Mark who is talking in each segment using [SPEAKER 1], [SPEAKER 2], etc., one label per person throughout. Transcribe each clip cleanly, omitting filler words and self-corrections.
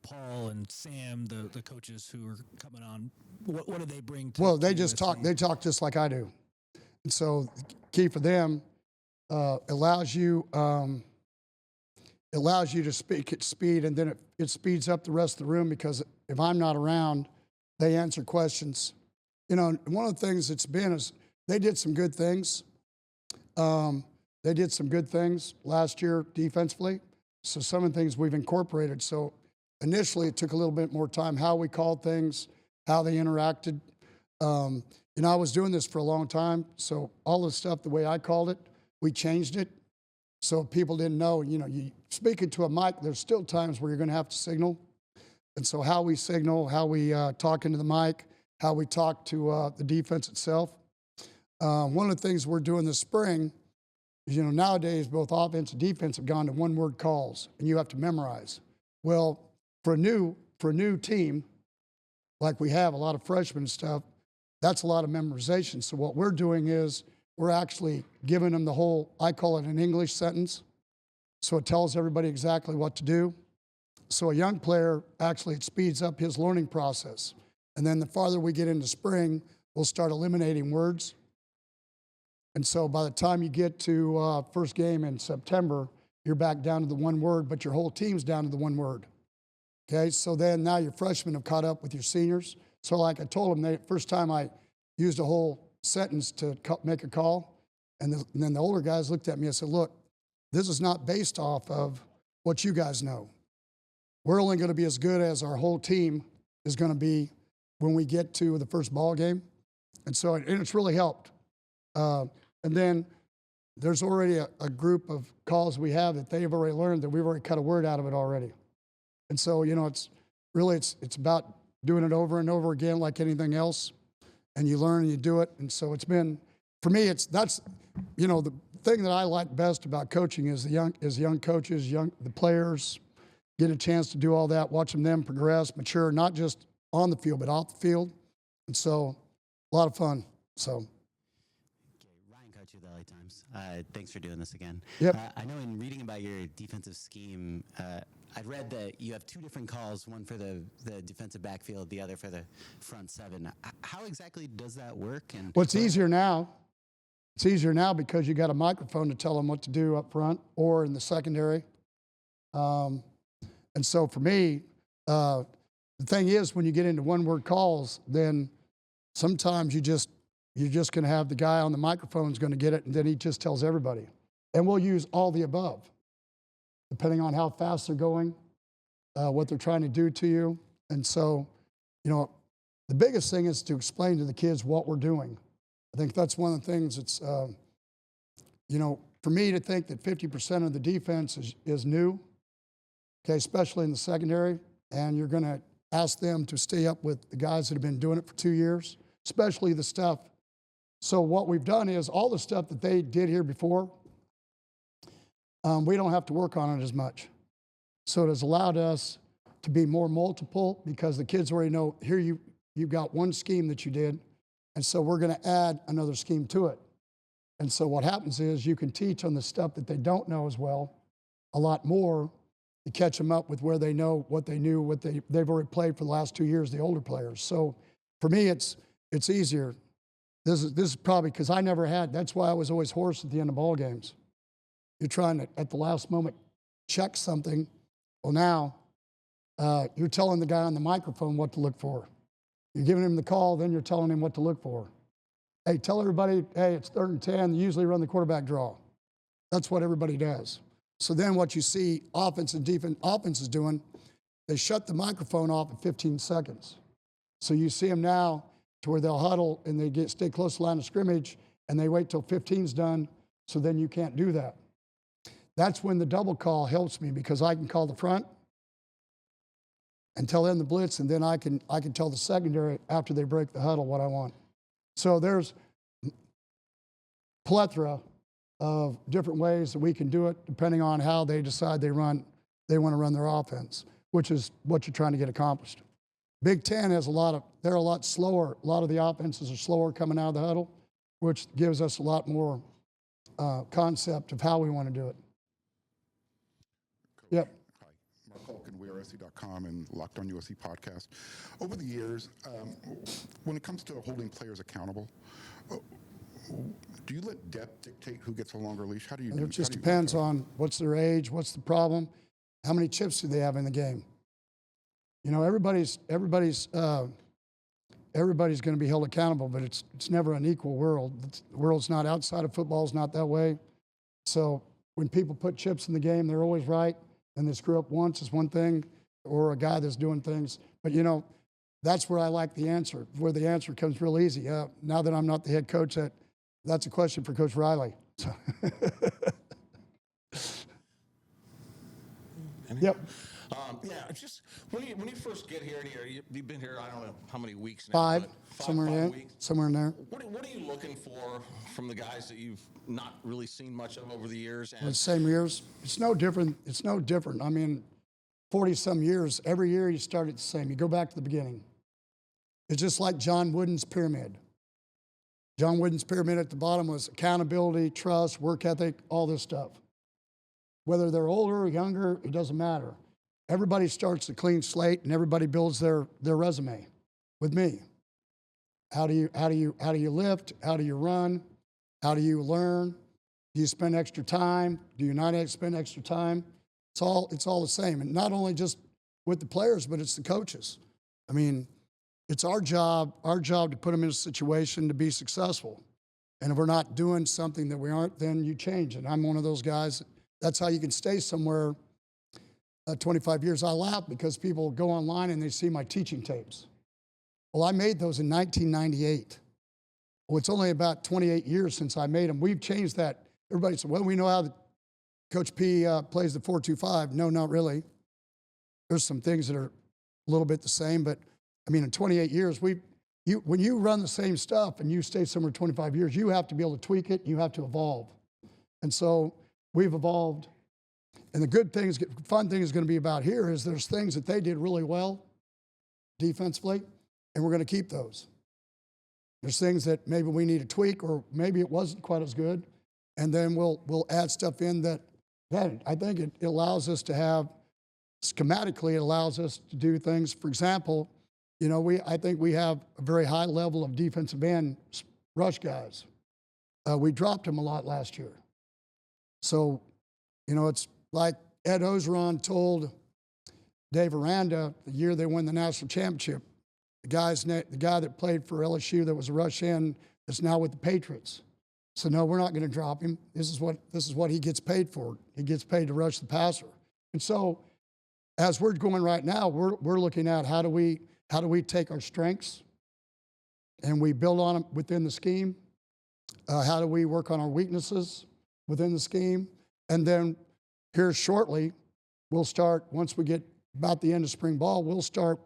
[SPEAKER 1] Paul and Sam, the coaches who are coming on, what do they bring to
[SPEAKER 2] Well,
[SPEAKER 1] to
[SPEAKER 2] they just talk.
[SPEAKER 1] USC?
[SPEAKER 2] They talk just like I do. And so, key for them allows you to speak at speed, and then it speeds up the rest of the room because if I'm not around, they answer questions. You know, one of the things it's been is they did some good things. They did some good things last year defensively. So some of the things we've incorporated. So initially it took a little bit more time, how we called things, how they interacted. You know, I was doing this for a long time. So all the stuff, the way I called it, we changed it. So people didn't know, you know, you speaking to a mic, there's still times where you're going to have to signal. And so how we signal, how we talk into the mic, how we talk to the defense itself. One of the things we're doing this spring is, you know, nowadays both offense and defense have gone to one-word calls, and you have to memorize. Well, for a new team, like we have a lot of freshmen and stuff, that's a lot of memorization. So what we're doing is we're actually giving them the whole, I call it an English sentence. So it tells everybody exactly what to do. So a young player, actually it speeds up his learning process. And then the farther we get into spring, we'll start eliminating words. And so by the time you get to first game in September, you're back down to the one word, but your whole team's down to the one word. Okay, so then now your freshmen have caught up with your seniors. So like I told them, the first time I used a whole sentence to make a call, and then the older guys looked at me and said, look, this is not based off of what you guys know. We're only going to be as good as our whole team is going to be when we get to the first ball game. And so it's really helped. And then there's already a group of calls we have that they've already learned that we've already cut a word out of it already. And so, you know, it's about doing it over and over again like anything else. And you learn and you do it. And so it's been, for me, that's, you know, the thing that I like best about coaching is young coaches, the players get a chance to do all that, watching them progress, mature, not just on the field, but off the field. And so a lot of fun. So.
[SPEAKER 3] You the LA Times. Thanks for doing this again.
[SPEAKER 2] Yep.
[SPEAKER 3] I know in reading about your defensive scheme, I'd read that you have two different calls, one for the defensive backfield, the other for the front seven. How exactly does that work? And
[SPEAKER 2] well, it's easier now. It's easier now because you got a microphone to tell them what to do up front or in the secondary. And so for me, the thing is when you get into one-word calls, then sometimes you're just going to have the guy on the microphone is going to get it, and then he just tells everybody. And we'll use all the above, depending on how fast they're going, what they're trying to do to you. And so, you know, the biggest thing is to explain to the kids what we're doing. I think that's one of the things that's, you know, for me to think that 50% of the defense is new, okay, especially in the secondary, and you're going to ask them to stay up with the guys that have been doing it for 2 years, especially the stuff. So what we've done is all the stuff that they did here before, we don't have to work on it as much. So it has allowed us to be more multiple because the kids already know, here you've got one scheme that you did, and so we're going to add another scheme to it. And so what happens is you can teach on the stuff that they don't know as well a lot more to catch them up with where they know what they knew, what they've already played for the last 2 years, the older players. So for me, it's easier. This is probably because I never had. That's why I was always hoarse at the end of ball games. You're trying to at the last moment check something. Well, now you're telling the guy on the microphone what to look for. You're giving him the call, then you're telling him what to look for. Hey, tell everybody, hey, it's 3rd and 10. They usually run the quarterback draw. That's what everybody does. So then what you see offense and defense, offense is doing, they shut the microphone off at 15 seconds. So you see them now to where they'll huddle and they stay close to the line of scrimmage and they wait till 15's done, so then you can't do that. That's when the double call helps me because I can call the front and tell them the blitz, and then I can tell the secondary after they break the huddle what I want. So there's plethora of different ways that we can do it depending on how they decide they want to run their offense, which is what you're trying to get accomplished. Big Ten has they're a lot slower. A lot of the offenses are slower coming out of the huddle, which gives us a lot more concept of how we want to do it.
[SPEAKER 4] Coach.
[SPEAKER 2] Yep.
[SPEAKER 4] Hi, Mark Hulkenweir, USC.com and Locked On USC podcast. Over the years, when it comes to holding players accountable, do you let depth dictate who gets a longer leash? How do you do
[SPEAKER 2] It just depends on what's their age, what's the problem, how many chips do they have in the game. You know, everybody's going to be held accountable, but it's never an equal world. The world's not outside of football, it's not that way. So when people put chips in the game, they're always right, and they screw up once is one thing, or a guy that's doing things. But, you know, that's where I like the answer, where the answer comes real easy. Now that I'm not the head coach, that's a question for Coach Riley. So. Yep.
[SPEAKER 5] Yeah, just when you first get here, you've been here, I don't know how many weeks now.
[SPEAKER 2] Five,
[SPEAKER 5] but
[SPEAKER 2] somewhere in there.
[SPEAKER 5] What are you looking for from the guys that you've not really seen much of over the years?
[SPEAKER 2] The same years. It's no different. I mean, 40-some years, every year you start it the same. You go back to the beginning. It's just like John Wooden's pyramid. John Wooden's pyramid at the bottom was accountability, trust, work ethic, all this stuff. Whether they're older or younger, it doesn't matter. Everybody starts a clean slate, and everybody builds their resume with me. How do you lift? How do you run? How do you learn? Do you spend extra time? Do you not spend extra time? It's all the same, and not only just with the players, but it's the coaches. I mean, it's our job to put them in a situation to be successful. And if we're not doing something that we aren't, then you change. And I'm one of those guys. That's how you can stay somewhere 25 years. I laugh because people go online and they see my teaching tapes. Well, I made those in 1998. Well, it's only about 28 years since I made them. We've changed that. Everybody said, well, we know how Coach P plays the 4-2-5. No, not really. There's some things that are a little bit the same, but I mean, in 28 years, when you run the same stuff and you stay somewhere 25 years, you have to be able to tweak it. You have to evolve. And so we've evolved. And the fun thing is going to be about here is there's things that they did really well defensively, and we're going to keep those. There's things that maybe we need to tweak, or maybe it wasn't quite as good, and then we'll add stuff in that I think it allows us to have, schematically, it allows us to do things. For example, you know, I think we have a very high level of defensive end rush guys. We dropped them a lot last year. So, you know, it's like Ed Ogeron told Dave Aranda the year they won the national championship. The guy that played for LSU that was a rush end is now with the Patriots. So no, we're not going to drop him. This is what he gets paid for. He gets paid to rush the passer. And so, as we're going right now, we're looking at how do we take our strengths and we build on them within the scheme. How do we work on our weaknesses within the scheme? And then here shortly, we'll start, once we get about the end of spring ball, we'll start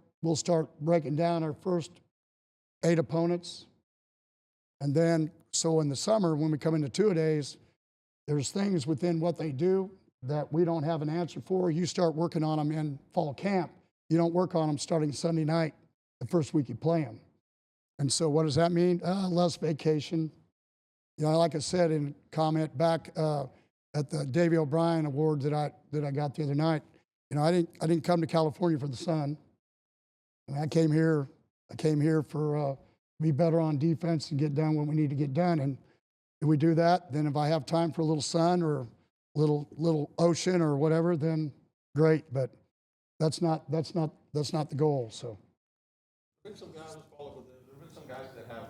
[SPEAKER 2] breaking down our first 8 opponents. And then, so in the summer, when we come into two-a-days, there's things within what they do that we don't have an answer for. You start working on them in fall camp. You don't work on them starting Sunday night, the first week you play them. And so what does that mean? Less vacation. You know, like I said in comment back at the Davey O'Brien Award that I got the other night, you know, I didn't come to California for the sun. I mean, I came here for be better on defense and get done what we need to get done. And if we do that, then if I have time for a little sun or a little ocean or whatever, then great. But that's not the goal. So.
[SPEAKER 5] There's been some guys, that have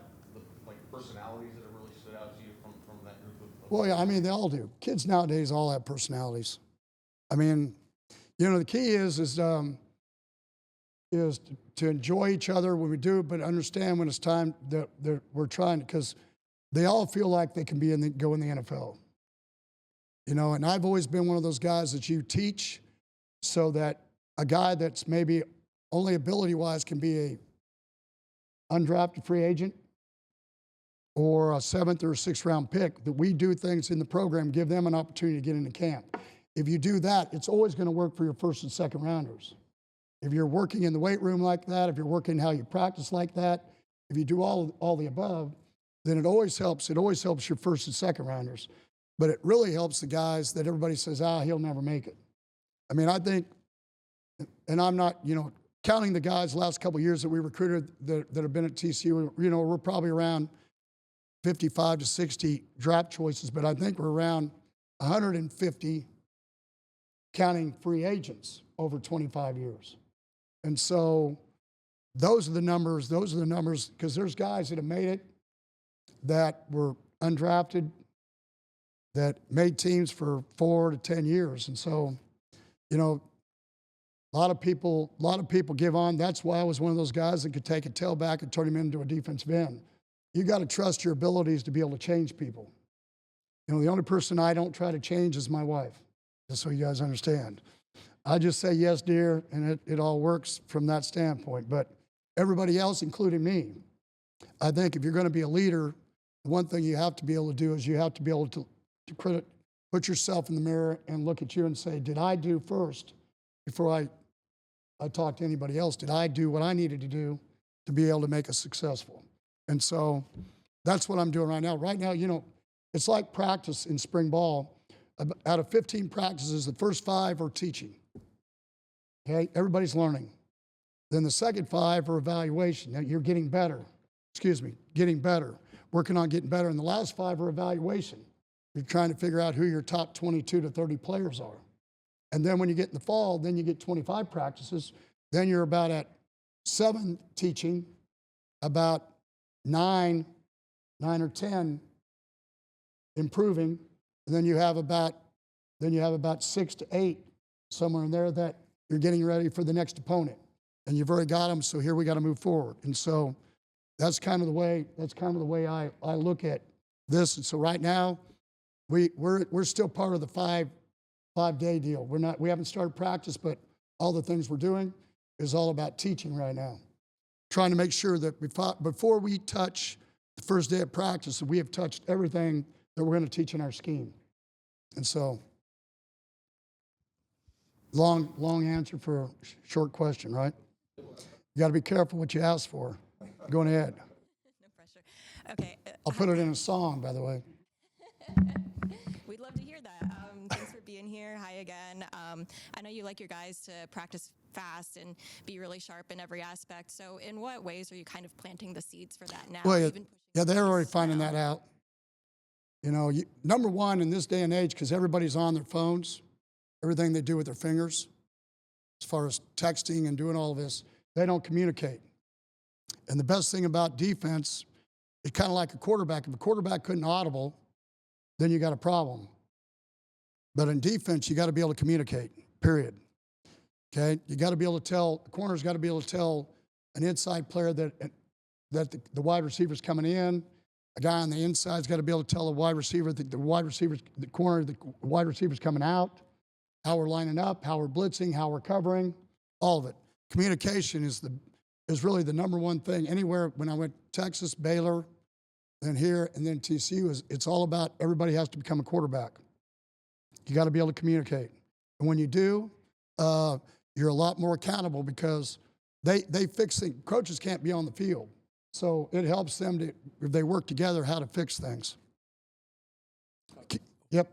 [SPEAKER 5] personalities that have really stood out to you from that group of.
[SPEAKER 2] Well, yeah, I mean, they all do. Kids nowadays all have personalities. I mean, you know, the key is to enjoy each other when we do, but understand when it's time that we're trying, because they all feel like they can go in the NFL. You know, and I've always been one of those guys that you teach so that a guy that's maybe only ability-wise can be a undrafted free agent or a 7th or 6th round pick, that we do things in the program, give them an opportunity to get into camp. If you do that, it's always going to work for your 1st and 2nd rounders. If you're working in the weight room like that, if you're working how you practice like that, if you do all the above, then it always helps. It always helps your 1st and 2nd rounders. But it really helps the guys that everybody says, he'll never make it. I mean, I think and I'm not, counting the guys the last couple of years that we recruited that have been at TCU, we're probably around 55 to 60 draft choices, but I think we're around 150 counting free agents over 25 years. And so those are the numbers, because there's guys that have made it that were undrafted that made teams for 4 to 10 years. And so, a lot of people give on. That's why I was one of those guys that could take a tailback and turn him into a defensive end. You got to trust your abilities to be able to change people. The only person I don't try to change is my wife, just so you guys understand. I just say, yes, dear, and it all works from that standpoint. But everybody else, including me, I think if you're going to be a leader, the one thing you have to be able to do is you have to be able to put yourself in the mirror and look at you and say, did I do first, before I talk to anybody else, did I do what I needed to do to be able to make us successful? And so that's what I'm doing right now. Right now, it's like practice in spring ball. Out of 15 practices, the first 5 are teaching. Okay, everybody's learning. Then the second 5 are evaluation. Now you're getting better. Getting better. Working on getting better. And the last 5 are evaluation. You're trying to figure out who your top 22 to 30 players are. And then when you get in the fall, then you get 25 practices. Then you're about at 7 teaching, about 9 or 10 improving, and then you have about 6 to 8 somewhere in there that you're getting ready for the next opponent, and you've already got them. So here we got to move forward, and so that's kind of the way I look at this. And so right now, we're still part of the 5-day deal. We haven't started practice, but all the things we're doing is all about teaching right now. Trying to make sure that before we touch the first day of practice, that we have touched everything that we're going to teach in our scheme. And so, long answer for a short question, right? You got to be careful what you ask for. Going ahead.
[SPEAKER 6] No pressure. Okay.
[SPEAKER 2] I'll put it in a song, by the way.
[SPEAKER 6] We'd love to hear that. Thanks for being here. Hi again. I know you like your guys to practice fast and be really sharp in every aspect. So in what ways are you kind of planting the seeds for that now?
[SPEAKER 2] Well,
[SPEAKER 6] Even
[SPEAKER 2] yeah, they're already
[SPEAKER 6] pushing
[SPEAKER 2] finding
[SPEAKER 6] now?
[SPEAKER 2] that out. Number one, in this day and age, because everybody's on their phones, everything they do with their fingers, as far as texting and doing all of this, they don't communicate. And the best thing about defense, it's kind of like a quarterback. If a quarterback couldn't audible, then you got a problem. But in defense, you got to be able to communicate, period. Okay? You got to be able to tell, the corner's got to be able to tell an inside player that the wide receiver's coming in. A guy on the inside's got to be able to tell the wide receiver's coming out, how we're lining up, how we're blitzing, how we're covering, all of it. Communication is really the number one thing. Anywhere, when I went to Texas, Baylor, then here, and then TCU, it's all about everybody has to become a quarterback. You got to be able to communicate. And when you do, you're a lot more accountable because they fix things. Coaches can't be on the field. So it helps them to, if they work together, how to fix things. Yep.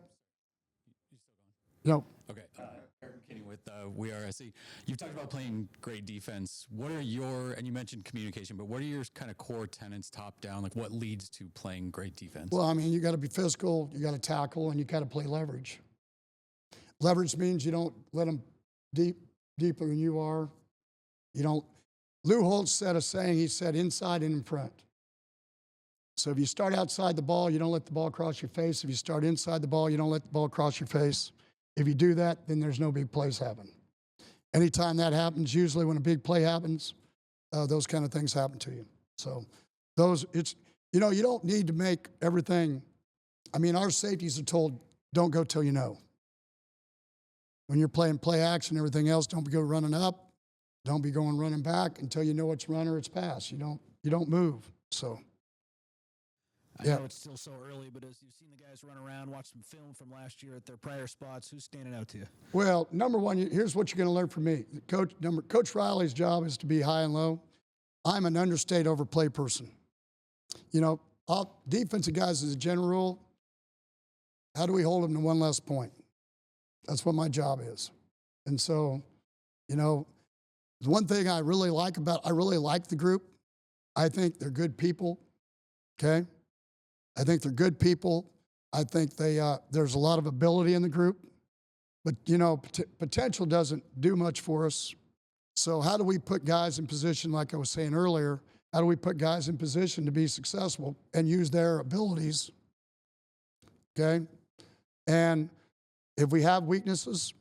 [SPEAKER 2] No.
[SPEAKER 7] Okay. Eric Kinney with We Are SC. You talked about playing great defense. What are and you mentioned communication, but what are your kind of core tenets top down? Like what leads to playing great defense?
[SPEAKER 2] Well, I mean, you got to be physical, you got to tackle, and you got to play leverage. Leverage means you don't let them deeper than you are. You don't. Lou Holtz said a saying, he said, inside and in front. So if you start outside the ball, you don't let the ball cross your face. If you start inside the ball, you don't let the ball cross your face. If you do that, then there's no big plays happen. Anytime that happens, usually when a big play happens, those kind of things happen to you. So you don't need to make everything. I mean, our safeties are told, don't go till you know. When you're playing play action, everything else, don't go running up. Don't be going running back until you know it's run or it's pass. You don't move. So,
[SPEAKER 1] I know it's still so early, but as you've seen the guys run around, watch some film from last year at their prior spots, who's standing out to you?
[SPEAKER 2] Well, number one, here's what you're going to learn from me. Coach Riley's job is to be high and low. I'm an understate overplay person. Defensive guys as a general rule, how do we hold them to one less point? That's what my job is. And so You know, the one thing I really like the group. I think they're good people. Okay, I think they're good people. I think there's a lot of ability in the group, but you know, potential doesn't do much for us. So how do we put guys in position, like I was saying earlier? How do we put guys in position to be successful and use their abilities? Okay, and if we have weaknesses,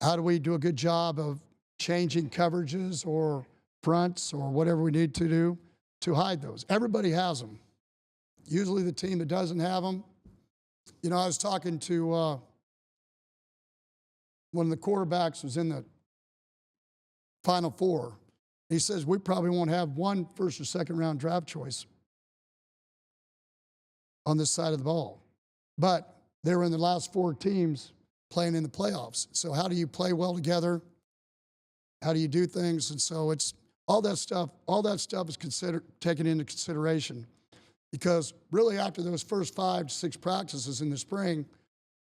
[SPEAKER 2] how do we do a good job of changing coverages or fronts or whatever we need to do to hide those? Everybody has them. Usually the team that doesn't have them, you know, I was talking to one of the quarterbacks was in the Final Four. He says, we probably won't have one first or second round draft choice on this side of the ball. But they were in the last 4 teams playing in the playoffs. So how do you play well together? How do you do things? And so it's all that stuff is taken into consideration. Because really after those first 5 to 6 practices in the spring,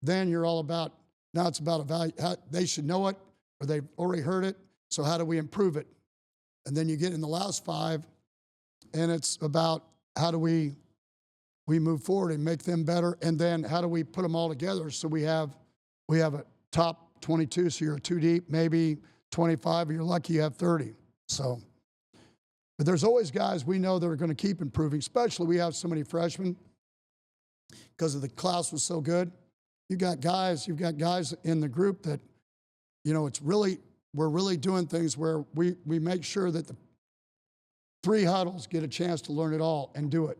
[SPEAKER 2] then you're all about, now it's about they should know it or they've already heard it. So how do we improve it? And then you get in the last 5 and it's about how do we move forward and make them better. And then how do we put them all together so we have a top 22, so you're 2 deep, maybe 25, or you're lucky you have 30. So, but there's always guys we know that are going to keep improving, especially we have so many freshmen because of the class was so good. You've got guys in the group that, you know, we're really doing things where we make sure that the 3 huddles get a chance to learn it all and do it.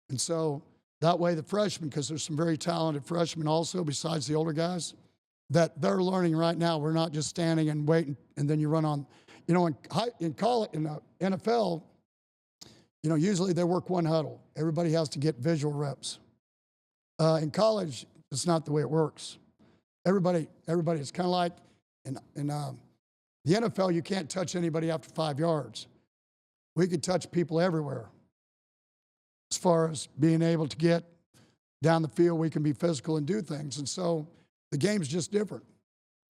[SPEAKER 2] And so that way the freshmen, because there's some very talented freshmen also besides the older guys, that they're learning right now. We're not just standing and waiting and then you run on. You know, in college, in the NFL, you know, usually they work 1 huddle. Everybody has to get visual reps. In college, it's not the way it works. Everybody, it's kind of like in the NFL, you can't touch anybody after 5 yards. We can touch people everywhere. As far as being able to get down the field, we can be physical and do things. And so the game's just different.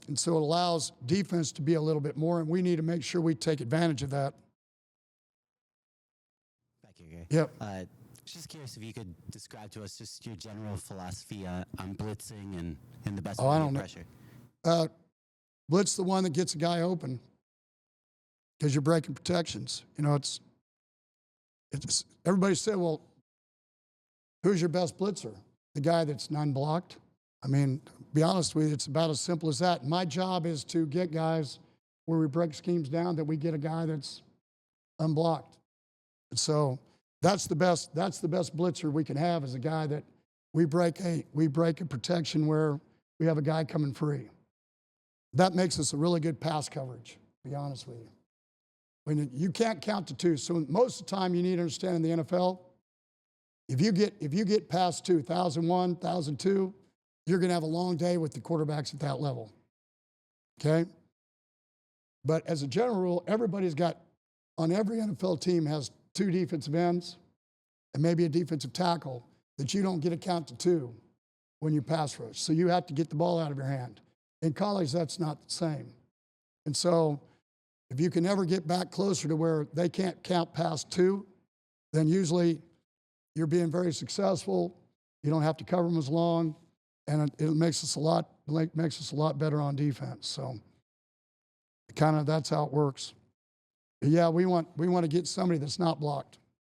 [SPEAKER 2] And so it allows defense to be a little bit more, and we need to make sure we take advantage of that.
[SPEAKER 3] Back here, Gary.
[SPEAKER 2] Yep.
[SPEAKER 3] Just curious if you could describe to us just your general philosophy on blitzing and the best
[SPEAKER 2] I
[SPEAKER 3] way
[SPEAKER 2] don't
[SPEAKER 3] to
[SPEAKER 2] know.
[SPEAKER 3] pressure.
[SPEAKER 2] Blitz the one that gets a guy open because you're breaking protections. You know, it's everybody said, well, who's your best blitzer? The guy that's non-blocked? I mean, to be honest with you, it's about as simple as that. My job is to get guys where we break schemes down that we get a guy that's unblocked. And so that's the best blitzer we can have is a guy that we break a protection where we have a guy coming free. That makes us a really good pass coverage, to be honest with you. When you can't count to 2, so most of the time you need to understand in the NFL, if you get past 2, 1,001, 1,002, you're going to have a long day with the quarterbacks at that level. Okay? But as a general rule, everybody's got, on every NFL team has 2 defensive ends and maybe a defensive tackle that you don't get a count to 2 when you pass rush. So you have to get the ball out of your hand. In college, that's not the same. And so if you can ever get back closer to where they can't count past 2, then usually you're being very successful. You don't have to cover them as long, and it makes us a lot better on defense. So kind of that's how it works. But yeah, we want to get somebody that's not blocked.